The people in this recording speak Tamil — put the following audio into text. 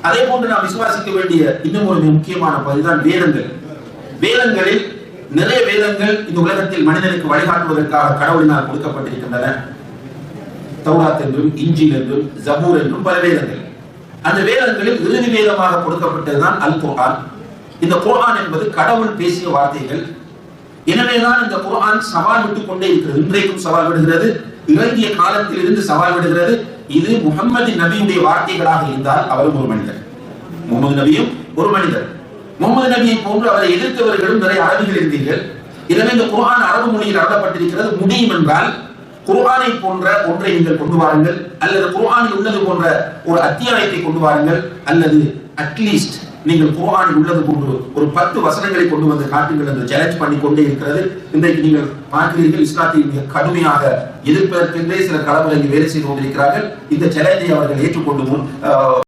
அதே போன்று நாம் விசுவாசிக்க வேண்டிய இன்னும் ஒரு முக்கியமான பகுதிதான் வேதங்கள். வேதங்களில் நிறைய வேதங்கள் இந்த உலகத்தில் மனிதனுக்கு வழிகாட்டுவதற்காக கடவுளினால் கொடுக்கப்பட்டிருக்கின்றன. தௌராத் என்றும், இஞ்சில் என்றும், ஜபூர் என்றும் பல வேதங்கள். அந்த வேதங்களில் இறுதி வேதமாக கொடுக்கப்பட்டதுதான் அல் குர்ஆன். இந்த குர்ஆன் என்பது கடவுள் பேசிய வார்த்தைகள். எனவேதான் இந்த குர்ஆன் சவால் விட்டுக் கொண்டே இருக்கிறது. இன்றைக்கும் சவால் விடுகிறது, இறங்கிய காலத்தில் இருந்து சவால் விடுகிறது. இது முஹம்மது நபியுடைய வார்த்தைகளாக இருந்தால் அவரும் ஒரு மனிதர், முகமது நபியும் ஒரு மனிதர். முகமது நபியை போன்று அவரை எதிர்த்தவர்களும் நிறைய அரபிகள் இருந்தீர்கள். எனவே இந்த குர்ஆன் அரபு மொழியில் எழுதப்பட்டிருக்கிறது. முடியும் என்றால் குர்ஆனை போன்ற ஒன்றை நீங்கள் கொண்டு வாருங்கள், அல்லது குர்ஆனில் உள்ளது போன்ற ஒரு அத்தியாயத்தை கொண்டு வாருங்கள், அல்லது அட்லீஸ்ட் நீங்கள் குர்ஆனில் உள்ளது போன்று ஒரு 10 வசனங்களை கொண்டு வந்து காட்டுங்கள் என்று சேலஞ்ச் பண்ணி கொண்டே இருக்கிறது. இன்றைக்கு நீங்கள் பார்க்கிறீர்கள், இஸ்லாத்தை மிக கடுமையாக எதிர்ப்பதற்கென்றே சில களமிறங்கி வேலை செய்து கொண்டிருக்கிறார்கள். இந்த சேலஞ்சை அவர்கள் ஏற்றுக்கொண்டு